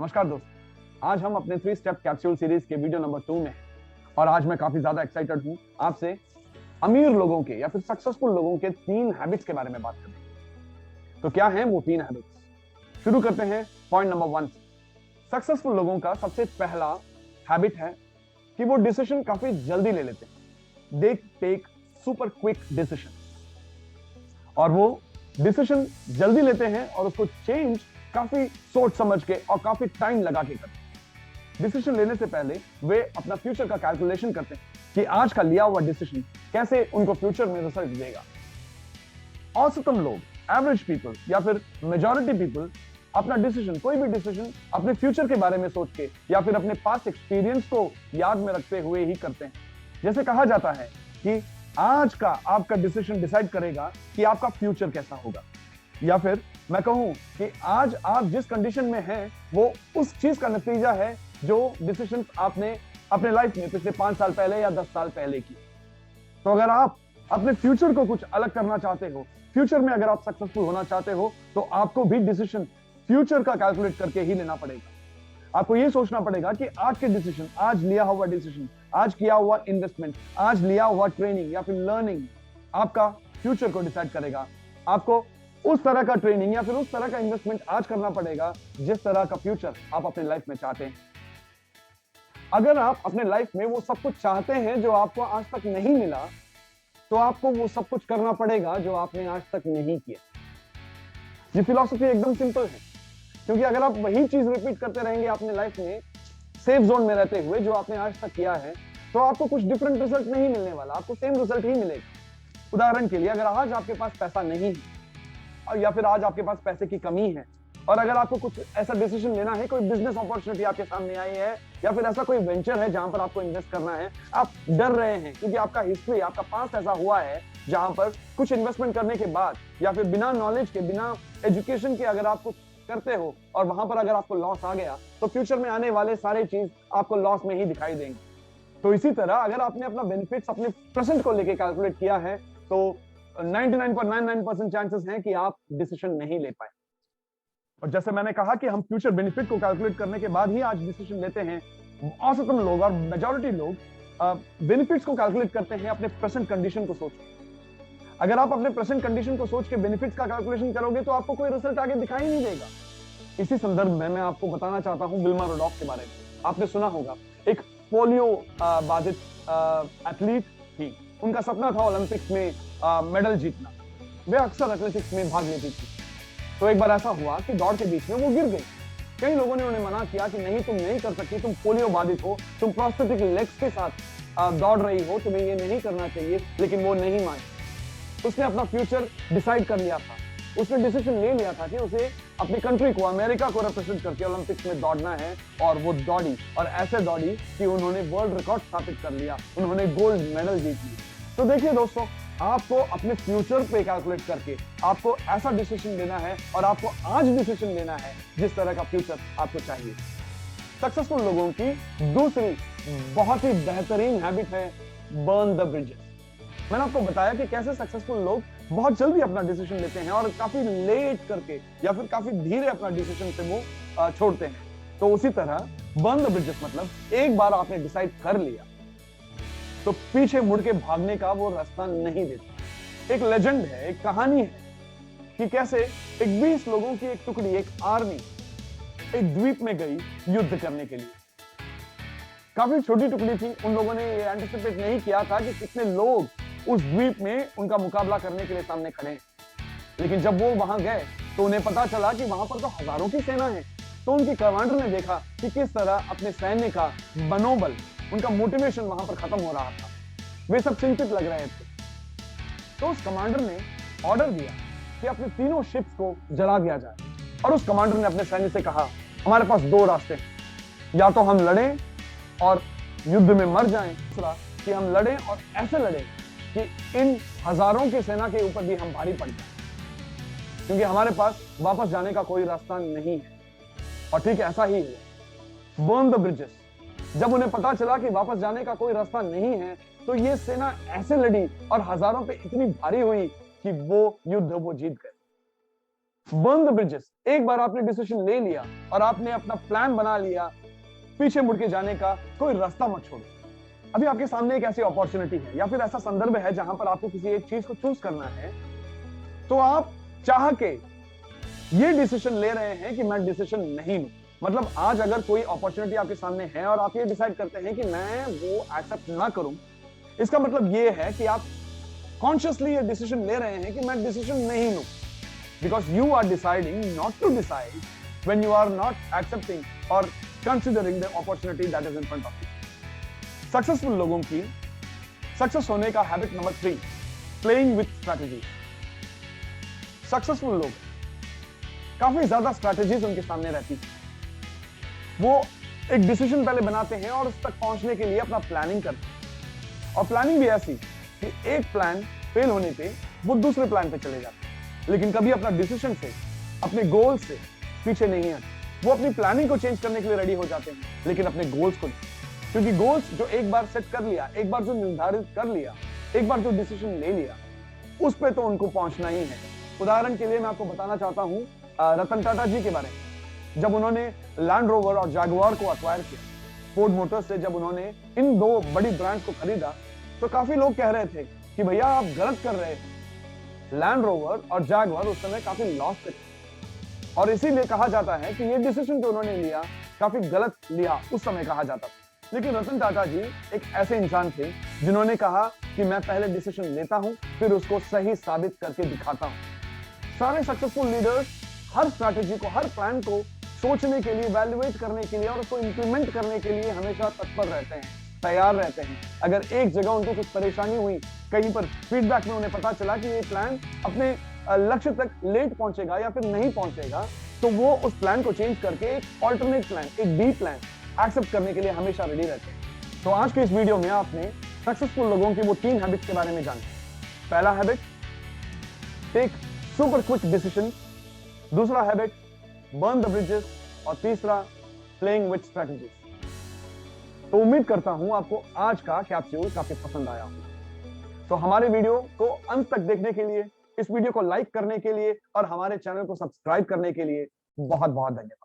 नमस्कार दोस्त, आज हम अपने 3 स्टेप कैप्सूल सीरीज के वीडियो नंबर 2 में हैं और आज मैं काफी ज्यादा एक्साइटेड हूं आपसे अमीर लोगों के या फिर सक्सेसफुल लोगों के 3 हैबिट्स के बारे में बात करने। तो क्या हैं वो 3 हैबिट्स? शुरू करते हैं पॉइंट नंबर 1 से। सक्सेसफुल लोगों का सबसे पहला हैबिट है कि वो डिसीजन काफी जल्दी ले लेते हैं। They take super quick decision, और वो डिसीजन जल्दी लेते हैं और उसको चेंज काफी सोच समझ के और काफी टाइम लगा के करते हैं। डिसीजन लेने से पहले वे अपना फ्यूचर का कैलकुलेशन करते हैं कि आज का लिया हुआ डिसीजन कैसे उनको फ्यूचर में रिजल्ट देगा। औसतन लोग, एवरेज पीपल या फिर मेजॉरिटी पीपल अपना डिसीजन, कोई भी डिसीजन अपने फ्यूचर के बारे में सोच के या फिर अपने पास्ट एक्सपीरियंस को याद में रखते हुए ही करते हैं। जैसे कहा जाता है कि आज का आपका डिसीजन डिसाइड करेगा कि आपका फ्यूचर कैसा होगा, या फिर मैं कहूं कि आज आप जिस कंडीशन में हैं वो उस चीज का नतीजा है जो डिसीजन आपने अपने लाइफ में पिछले 5 साल पहले या 10 साल पहले की। तो अगर आप अपने फ्यूचर को कुछ अलग करना चाहते हो, फ्यूचर में अगर आप सक्सेसफुल होना चाहते हो, तो आपको भी डिसीजन फ्यूचर का कैलकुलेट करके ही लेना पड़ेगा। आपको ये सोचना पड़ेगा कि आज के डिसीजन, आज लिया हुआ डिसीजन, आज किया हुआ इन्वेस्टमेंट, आज लिया हुआ ट्रेनिंग या फिर लर्निंग आपका फ्यूचर को डिसाइड करेगा। आपको उस तरह का ट्रेनिंग या फिर उस तरह का इन्वेस्टमेंट आज करना पड़ेगा जिस तरह का फ्यूचर आप अपने लाइफ में चाहते हैं। अगर आप अपने लाइफ में वो सब कुछ चाहते हैं जो आपको आज तक नहीं मिला, तो आपको वो सब कुछ करना पड़ेगा जो आपने आज तक नहीं किया। ये फिलॉसफी एकदम सिंपल है, क्योंकि अगर आप वही चीज रिपीट करते रहेंगे अपने लाइफ में सेफ जोन में रहते हुए जो आपने आज तक किया है, तो आपको कुछ डिफरेंट रिजल्ट नहीं मिलने वाला, आपको सेम रिजल्ट ही मिलेगा। उदाहरण के लिए, अगर आज आपके पास पैसा नहीं है और या फिर आज आपके पास पैसे की कमी है और अगर आपको कुछ ऐसा डिसीजन लेना है, कोई बिजनेस अपॉर्चुनिटी आपके सामने आई है या फिर ऐसा कोई वेंचर है जहां पर आपको इन्वेस्ट करना है, आप डर रहे हैं क्योंकि आपका हिस्ट्री, आपका पास्ट ऐसा हुआ है जहां पर कुछ इन्वेस्टमेंट करने के बाद या फिर बिना नॉलेज के, बिना एजुकेशन के अगर आप कुछ करते हो और वहां पर अगर आपको लॉस आ गया, तो फ्यूचर में आने वाले सारे चीज आपको लॉस में ही दिखाई देंगे। तो इसी तरह अगर आपने अपना बेनिफिट्स अपने प्रेजेंट को लेके कैलकुलेट किया है, तो 99.99% चांसेस हैं कि आप डिसीजन नहीं ले पाए। और जैसे मैंने कहा कि हम फ्यूचर बेनिफिट को कैलकुलेट करने के बाद ही आज डिसीजन लेते हैं, औसतन लोग और मेजॉरिटी लोग बेनिफिट्स को कैलकुलेट करते हैं अपने प्रेजेंट कंडीशन को सोच के। अगर आप अपने प्रेजेंट कंडीशन को सोच के बेनिफिट्स का कैलकुलेशन करोगे तो आपको कोई रिजल्ट आगे दिखाई नहीं देगा। इसी संदर्भ में मैं आपको बताना चाहता हूं विल्मा रोडॉफ के बारे में। आपने सुना होगा, एक पोलियो बाधित एथलीट थी। उनका सपना था ओलंपिक्स में मेडल जीतना। वे अक्सर एथलेटिक्स में भाग लेती थी। तो एक बार ऐसा हुआ कि दौड़ के बीच में वो गिर गई। कई लोगों ने उन्हें मना किया कि नहीं, तुम नहीं कर सकती, तुम पोलियो बाधित हो, तुम प्रोस्थेटिक लेग्स के साथ दौड़ रही हो, तुम्हें ये नहीं करना चाहिए। लेकिन वो नहीं मानी। उसने अपना फ्यूचर डिसाइड कर लिया था। उसने डिसीजन ले लिया था कि उसे अपनी कंट्री को, अमेरिका को रिप्रेजेंट करके ओलंपिक्स में दौड़ना है, और वो दौड़ी और ऐसे दौड़ी कि उन्होंने वर्ल्ड रिकॉर्ड स्थापित कर लिया, उन्होंने गोल्ड मेडल जीत लिया। तो देखिए दोस्तों, आपको अपने फ्यूचर पे कैलकुलेट करके आपको ऐसा डिसीजन लेना है और आपको आज डिसीजन लेना है जिस तरह का फ्यूचर आपको चाहिए। सक्सेसफुल लोगों की दूसरी बहुत ही बेहतरीन हैबिट है बर्न द ब्रिजेस। मैंने आपको बताया कि कैसे सक्सेसफुल लोग बहुत जल्दी अपना डिसीजन लेते हैं और काफी लेट करके या फिर काफी धीरे अपना डिसीजन से वो छोड़ते हैं। तो उसी तरह बर्न द ब्रिजेस मतलब एक बार आपने डिसाइड कर लिया तो पीछे मुड़ के भागने का वो रास्ता नहीं देता। एक लेजेंड है, एक कहानी है कि कैसे एक 20 लोगों की एक टुकड़ी, एक आर्मी एक द्वीप में गई युद्ध करने के लिए। काफी छोटी टुकड़ी थी। उन लोगों ने ये एंटिसिपेट नहीं किया था कि कितने लोग उस द्वीप में उनका मुकाबला करने के लिए सामने खड़े हैं। लेकिन जब वो वहां गए तो उन्हें पता चला कि वहां पर तो हजारों की सेना है। तो उनके कमांडर ने देखा कि किस तरह अपने सैन्य का मनोबल, उनका मोटिवेशन वहां पर खत्म हो रहा था। वे सब चिंतित लग रहे थे। तो उस कमांडर ने ऑर्डर दिया कि अपने तीनों शिप्स को जला दिया जाए। और उस कमांडर ने अपने सैन्य से कहा, हमारे पास 2 रास्ते हैं, या तो हम लड़ें और युद्ध में मर जाएं, दूसरा कि हम लड़ें और ऐसे लड़ें कि इन हजारों की सेना के ऊपर भी हम भारी पड़ जाएं, क्योंकि हमारे पास वापस जाने का कोई रास्ता नहीं है। और ठीक ऐसा ही हुआ। Burn the bridges. जब उन्हें पता चला कि वापस जाने का कोई रास्ता नहीं है, तो ये सेना ऐसे लड़ी और हजारों पे इतनी भारी हुई कि वो युद्ध वो जीत गए। Burn the bridges. एक बार आपने डिसीजन ले लिया और आपने अपना प्लान बना लिया, पीछे मुड़ के जाने का कोई रास्ता मत छोड़ो। अभी आपके सामने एक ऐसी अपॉर्चुनिटी है या फिर ऐसा संदर्भ है जहां पर आपको किसी एक चीज को चूज करना है, तो आप चाह के ये डिसीजन ले रहे हैं कि मैं डिसीजन नहीं लूं। मतलब आज अगर कोई अपॉर्चुनिटी आपके सामने है और आप ये डिसाइड करते हैं कि मैं वो एक्सेप्ट ना करूं, इसका मतलब ये है कि आप कॉन्शियसली ये डिसीजन ले रहे हैं कि मैं डिसीजन नहीं लूं, because you are deciding not to decide when you are not accepting or considering the opportunity that is in front of you. Successful लोगों की सक्सेस होने का habit number 3, playing with strategy. Successful लोग काफी ज्यादा strategies उनके सामने रहती है। वो एक डिसीजन पहले बनाते हैं और उस तक पहुंचने के लिए अपना प्लानिंग करते हैं, और प्लानिंग भी ऐसी कि एक प्लान फेल होने पे वो दूसरे प्लान पे चले जाते हैं, लेकिन कभी अपना डिसीजन से, अपने गोल से पीछे नहीं है। वो अपनी प्लानिंग को चेंज करने के लिए रेडी हो जाते हैं, लेकिन अपने गोल्स को नहीं। क्योंकि गोल्स जो एक बार सेट कर लिया, एक बार जो निर्धारित कर लिया, एक बार जो डिसीजन ले लिया, उस पे तो उनको पहुंचना ही है। उदाहरण के लिए मैं आपको बताना चाहता हूं रतन टाटा जी के बारे में। जब उन्होंने लैंड रोवर और जैगुआर को एक्वायर किया, फोर्ड मोटर्स से जब उन्होंने इन दो बड़ी ब्रांड्स को खरीदा, तो काफी लोग कह रहे थे कि भैया आप गलत कर रहे हैं। लैंड रोवर और जैगुआर उस समय काफी लॉस पे थे, और इसीलिए कहा जाता है कि ये डिसीजन जो उन्होंने लिया काफी गलत लिया, उस समय कहा जाता था। लेकिन रतन टाटा जी एक ऐसे इंसान थे जिन्होंने कहा कि मैं पहले डिसीजन लेता हूं, फिर उसको सही साबित करके दिखाता हूं। सारे सक्सेसफुल लीडर्स हर स्ट्रैटेजी को, हर प्लान को सोचने के लिए, वैल्यूएट करने के लिए और उसको इंप्लीमेंट करने के लिए हमेशा तत्पर रहते हैं, तैयार रहते हैं। अगर एक जगह उनको कुछ परेशानी हुई, कहीं पर फीडबैक में उन्हें पता चला कि ये प्लान अपने लक्ष्य तक लेट पहुंचेगा या फिर नहीं पहुंचेगा, तो वो उस प्लान को चेंज करके एक ऑल्टरनेट प्लान, एक बी प्लान एक्सेप्ट करने के लिए हमेशा रेडी रहते हैं। तो आज के इस वीडियो में आपने सक्सेसफुल लोगों की वो 3 हैबिट्स के बारे में जाना। पहला habit, take super quick decision. दूसरा हैबिट, बर्न द ब्रिजेस। और तीसरा, प्लेइंग विद स्ट्रेटजीज। तो उम्मीद करता हूं आपको आज का कैप्सूल काफी पसंद आया होगा। तो हमारे वीडियो को अंत तक देखने के लिए, इस वीडियो को लाइक करने के लिए और हमारे चैनल को सब्सक्राइब करने के लिए बहुत बहुत धन्यवाद।